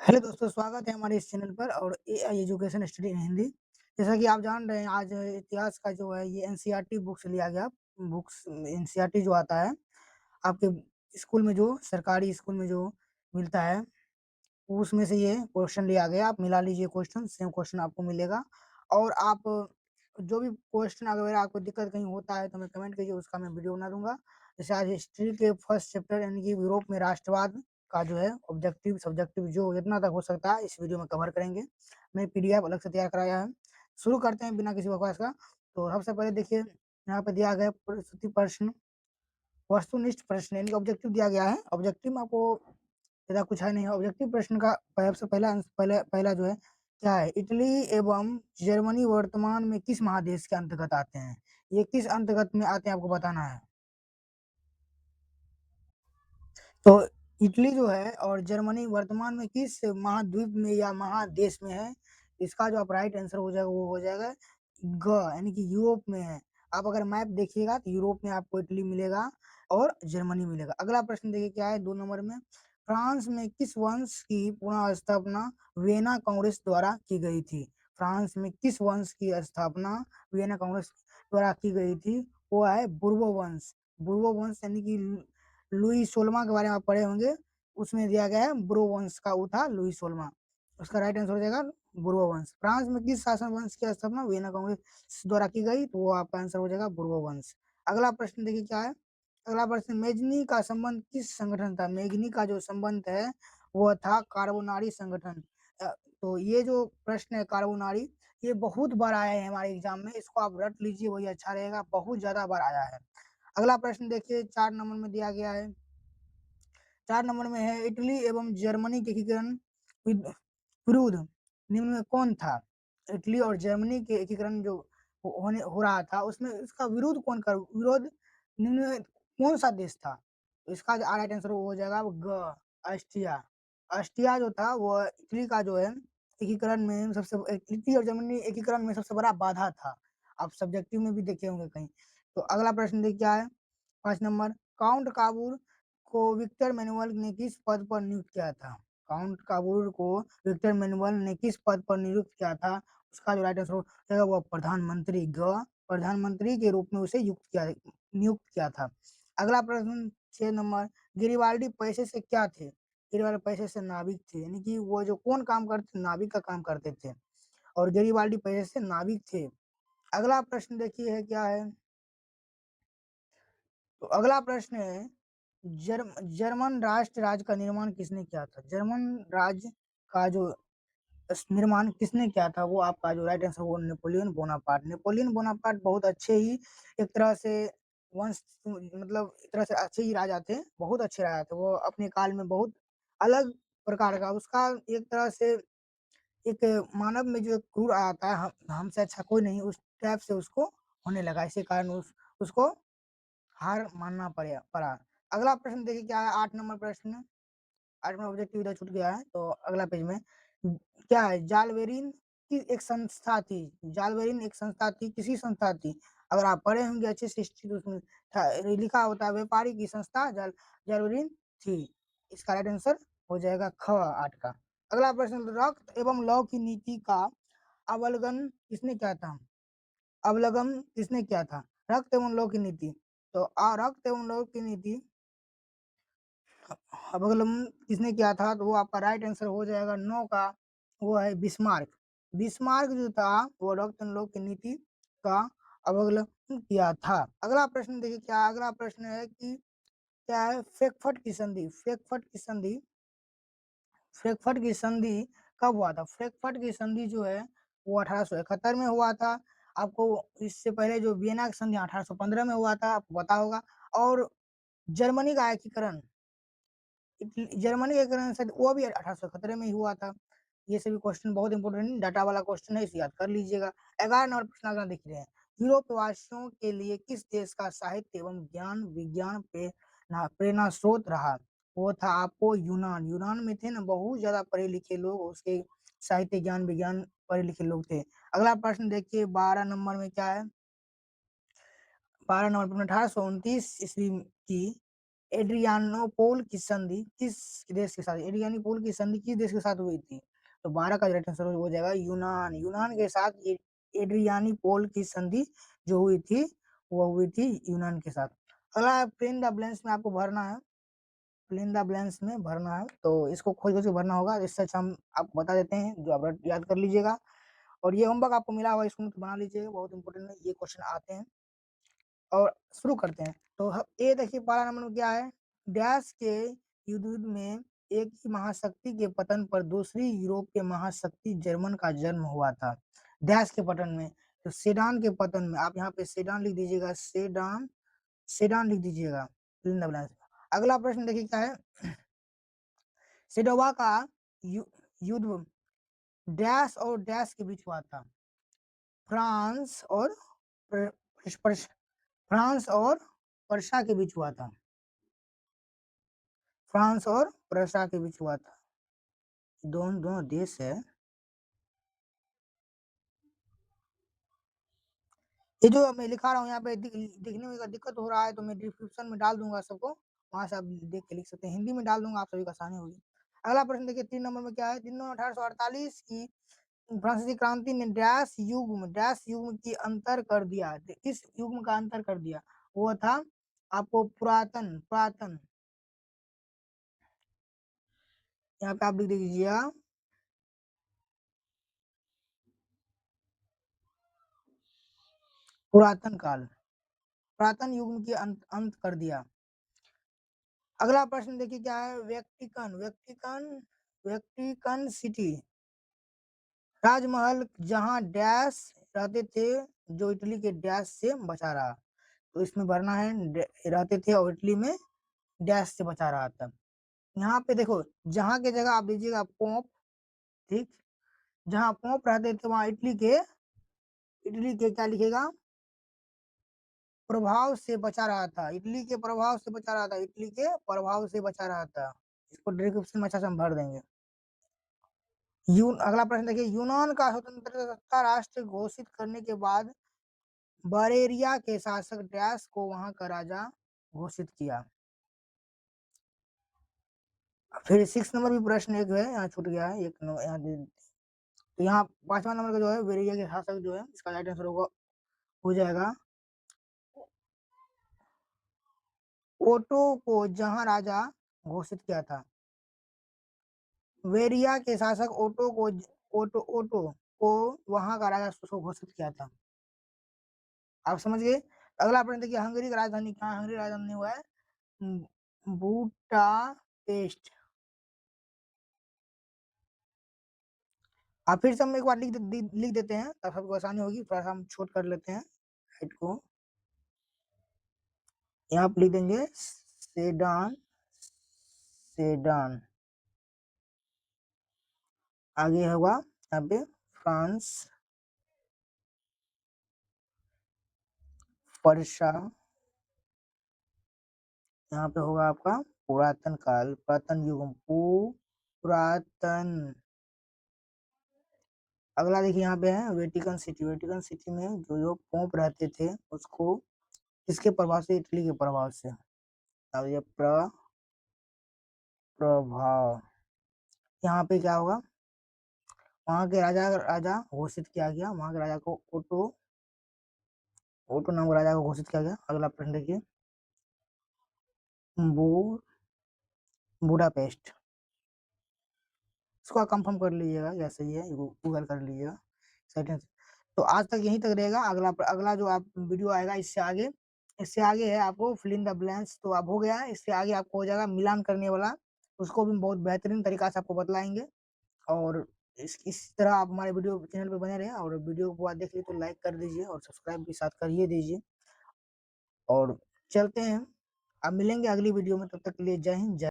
Hello दोस्तों, स्वागत है हमारे इस चैनल पर और AI education study in Hindi. जैसा कि आप जान रहे हैं, आज इतिहास का जो है ये एनसीईआरटी बुक्स लिया गया। बुक्स एनसीईआरटी जो आता है आपके स्कूल में, जो सरकारी स्कूल में जो मिलता है, उसमें से ये क्वेश्चन लिया गया। आप मिला लीजिए क्वेश्चन, सेम क्वेश्चन आपको मिलेगा। और आप जो भी क्वेश्चन अगर आपको दिक्कत कहीं होता है तो हमें कमेंट कीजिए, उसका मैं वीडियो बना दूँगा। जैसे आज हिस्ट्री के फर्स्ट चैप्टर यानी कि यूरोप में राष्ट्रवाद का जो है ऑब्जेक्टिव, सब्जेक्टिव जो जितना तक हो सकता है इस वीडियो में कवर करेंगे। मैंने पीडीएफ अलग से तैयार कराया है। शुरू करते हैं बिना किसी बकवास का। तो सबसे पहले देखिए, यहाँ पे दिया गया है प्रस्तुति प्रश्न, वस्तुनिष्ठ प्रश्न यानी कि ऑब्जेक्टिव दिया गया है। ऑब्जेक्टिव में आपको ज़्यादा कुछ है नहीं। ऑब्जेक्टिव प्रश्न का सबसे पहला जो है क्या है, इटली एवं जर्मनी वर्तमान में किस महादेश के अंतर्गत आते हैं? ये किस अंतर्गत में आते हैं आपको बताना है। तो इटली जो है और जर्मनी वर्तमान में किस महाद्वीप में या महादेश में है? इसका जो आप राइट आंसर हो जाएगा वो हो जाएगा ग, यानी कि यूरोप में है। आप अगर मैप देखिएगा तो यूरोप में आपको इटली मिलेगा और जर्मनी मिलेगा। अगला प्रश्न देखिए क्या है 2 नंबर में, फ्रांस में किस वंश की पुनः स्थापना वियना कांग्रेस द्वारा की गई थी? फ्रांस में किस वंश की स्थापना वियना कांग्रेस द्वारा की गई थी? वो है बुर्बो वंश। बुर्बो वंश यानी कि लुई सोलमा के बारे में आप पढ़े होंगे, उसमें दिया गया है बुर्बो वंश का, वो था लुई सोलमा। उसका राइट आंसर हो जाएगा बुर्बो वंश। फ्रांस में किस शासन वंश की स्थापना वियना कांग्रेस द्वारा की गई? तो वो आपका आंसर हो जाएगा बुर्बो वंश। अगला प्रश्न देखिए क्या है। अगला प्रश्न, मेजनी का संबंध किस संगठन था? मेजनी का जो संबंध है वो था कार्बोनारी संगठन। तो ये जो प्रश्न है कार्बोनारी, ये बहुत बार आया है हमारे एग्जाम में, इसको आप रट लीजिए वही अच्छा रहेगा, बहुत ज्यादा बार आया है। अगला प्रश्न देखिए 4 नंबर में दिया गया है। 4 नंबर में है, इटली एवं जर्मनी के एकीकरण विद विरोध निम्न में कौन था? इटली और जर्मनी के एकीकरण जो हो रहा था, उसमें इसका विरोध निम्न में कौन-सा देश था? तो इसका जो राइट आंसर वो हो जाएगा ग, ऑस्ट्रिया। ऑस्ट्रिया जो था वो इटली का जो है एकीकरण में इटली और जर्मनी एकीकरण में सबसे बड़ा बाधा था। आप सब्जेक्टिव में भी देखे होंगे कहीं। तो अगला प्रश्न देखिए क्या है 5 नंबर, काउंट काबूल को विक्टर मैनुअल ने किस पद पर नियुक्त किया था? काउंट काबूल को विक्टर मैनुअल ने किस पद पर नियुक्त किया था? उसका जो राइट आंसर हो जाएगा वो प्रधानमंत्री, ग, प्रधानमंत्री के रूप में उसे नियुक्त किया था। अगला प्रश्न 6 नंबर, गिरिबाल्डी पैसे से क्या थे? गिरिबाल्डी पैसे से नाविक थे, यानी कि वो जो कौन काम करते, नाविक का काम करते थे। और गिरिबाल्डी पैसे से नाविक थे। अगला प्रश्न देखिए है क्या है। तो अगला प्रश्न है, जर्मन राष्ट्र राज्य का निर्माण किसने किया था? जर्मन राज्य का जो निर्माण किसने किया था? वो आपका जो राइट आंसर वो नेपोलियन बोनापार्ट। नेपोलियन बोनापार्ट बहुत अच्छे ही एक तरह से वंश, मतलब एक तरह से अच्छे ही राजा थे, बहुत अच्छे राजा थे। वो अपने काल में बहुत अलग प्रकार का उसका एक तरह से एक मानव में जो एक क्रूर आता है, हमसे अच्छा कोई नहीं, उस टाइप से उसको होने लगा। इसी कारण उसको हार मानना पड़ा। अगला प्रश्न देखिए क्या है 8 नंबर प्रश्न। 8 नंबर ऑब्जेक्टिव इधर छूट गया है, तो अगला पेज में क्या है, जालवेरिन की एक संस्था थी। जालवेरिन एक संस्था थी, किसी संस्था थी? अगर आप पढ़े होंगे अच्छे से हिस्ट्री तो उसमें लिखा होता है व्यापारी की संस्था जालवेरिन थी। इसका राइट आंसर हो जाएगा ख 8 का। अगला प्रश्न, रक्त एवं लौ की नीति का अवलगन किसने किया था? अवलगन किसने किया था? रक्त एवं लौ की नीति। तो रक्त एवं लौ की नीति अवलंबन किसने किया था? तो वो आपका राइट आंसर हो जाएगा 9 का, वो है बिस्मार्क। बिस्मार्क जो था वो रक्त एवं लौ की नीति का अवलंबन किया था। अगला प्रश्न देखिए क्या, अगला प्रश्न है कि क्या है, फ्रैंकफर्ट की संधि। फ्रैंकफर्ट की संधि कब हुआ था? फ्रैंकफर्ट की संधि जो है वो 1871 में हुआ था। आपको इससे पहले जो वियना की संधि 1815 में हुआ था, आपको पता होगा। और जर्मनी का एकीकरण, जर्मनी का एकीकरण शायद वो भी 1871 में ही हुआ था। ये सभी क्वेश्चन बहुत इंपॉर्टेंट डाटा वाला क्वेश्चन है, इसे याद कर लीजिएगा। 11 नंबर प्रश्न अगला देख रहे हैं, यूरोप वासियों के लिए किस देश का साहित्य एवं ज्ञान विज्ञान प्रेरणा स्रोत रहा? वो था आपको यूनान। यूनान में थे ना बहुत ज्यादा पढ़े लिखे लोग, उसके साहित्य ज्ञान विज्ञान पढ़े लिखे लोग थे। अगला प्रश्न देखिए 12 नंबर में क्या है। 12 नंबर पर 1829 ईस्वी की एड्रियानोपोल की संधि किस देश के साथ, एड्रियानोपोल की संधि किस देश के साथ हुई थी? तो 12 का राइट आंसर हो जाएगा यूनान। यूनान के साथ एड्रियानोपोल की संधि जो हुई थी वो हुई थी यूनान के साथ। अगला फिल इन द ब्लैंक्स में आपको भरना है, फिल इन द ब्लैंक्स में भरना है, तो इसको खोज खोज के भरना होगा। इससे अच्छा हम आपको बता देते हैं जो आप याद कर लीजिएगा। और ये होमवर्क आपको मिला होगा, इसको बना लीजिएगा, बहुत इंपॉर्टेंट है, ये क्वेश्चन आते हैं। और शुरू करते हैं। तो ये देखिए पहला नंबर में क्या है, डैश के युद्ध में एक ही महाशक्ति के पतन पर दूसरी यूरोपीय महाशक्ति जर्मन का जन्म हुआ था। डैश के पतन में, तो सेडान के पतन में, आप यहाँ पे सेडान लिख दीजिएगा, सेडान, सेडान लिख दीजिएगा, fill in the blanks। अगला प्रश्न देखिए क्या है, सेडोवा का युद्ध डैश और डैश के बीच हुआ था। फ्रांस और फ्रांस और पर्शिया के बीच हुआ था। फ्रांस और पर्शिया के बीच हुआ था। दोनों दोनों देश है। ये जो मैं लिखा रहा हूँ यहाँ पे दिखने में दिक्कत हो रहा है, तो मैं डिस्क्रिप्शन में डाल दूंगा सबको, वहां से आप देख के लिख सकते हैं, हिंदी में डाल दूंगा, आप सभी को आसानी होगी। अगला प्रश्न देखिए 3 नंबर में क्या है, 3 नवंबर 1848 की फ्रांसीसी क्रांति ने डैश युग की अंतर कर दिया। किस युग का अंतर कर दिया? वो था आपको पुरातन, पुरातन, यहाँ पे आप लिख दीजिएगा पुरातन काल, पुरातन युग की अंत कर दिया। अगला प्रश्न देखिए क्या है, Vatican, Vatican, Vatican city, Taj Mahal जहां डैश रहते थे, जो इटली के डैश से बचा रहा। तो इसमें भरना है रहते थे और इटली में डैश से बचा रहा था। यहाँ पे देखो जहां के जगह आप दीजिएगा पोप, ठीक, जहां पोप रहते थे वहां इटली के क्या लिखेगा, प्रभाव से बचा रहा था, इटली के प्रभाव से बचा रहा था, इटली के प्रभाव से बचा रहा था। इसको डिस्क्रिप्शन में अच्छा से हम भर देंगे। अगला प्रश्न देखिए, यूनान का स्वतंत्रता राष्ट्र घोषित करने के बाद बरेरिया के शासक डैश को वहां का राजा घोषित किया। फिर 6 नंबर भी प्रश्न एक है, यहाँ छूट गया है, एक यहाँ तो यहाँ 5वां नंबर का जो है बरेरिया के शासक जो है, इसका राइट आंसर होगा हो जाएगा ओटो को जहां राजा घोषित किया था। वेरिया के शासक ओटो को वहां का राजा घोषित किया था। आप समझ गए। अगला प्रश्न देखिए, हंगरी की राजधानी कहाँ है? हंगरी राजधानी हुआ है बूडापेस्ट। आप फिर से हम एक बार लिख देते हैं, तब सबको आसानी होगी, थोड़ा सा हम छोट कर लेते हैं राइट को। यहाँ पे लिख देंगे सेडान, सेडान, आगे होगा यहाँ पे फ्रांस, पर्शिया, यहाँ पे होगा आपका पुरातन काल, पुरातन युग, पुरातन। अगला देखिए यहाँ पे है वेटिकन सिटी, वेटिकन सिटी में जो पोप रहते थे उसको किसके प्रभाव से? इटली के प्रभाव से। अब ये प्रभाव, यहाँ पे क्या होगा, वहां के राजा घोषित किया गया, वहां के राजा को ओटो नाम के राजा को घोषित किया गया। अगला प्रश्न देखिए, बूडापेस्ट, इसको कंफर्म कर लीजिएगा, या सही है गूगल कर लीजिएगा सही है। तो आज तक यहीं तक रहेगा। अगला जो आप वीडियो आएगा इससे आगे है आपको फिल इन द ब्लैंक्स, तो अब हो गया है, इससे आगे आपको हो जाएगा मिलान करने वाला, उसको भी बहुत बेहतरीन तरीका से आपको बतलाएंगे। और इस तरह आप हमारे वीडियो चैनल पे बने रहें, और वीडियो को देख लीजिए तो लाइक कर दीजिए और सब्सक्राइब भी साथ करिए दीजिए। और चलते हैं, अब मिलेंगे अगली वीडियो में, तब तक के लिए जय हिंद, जय।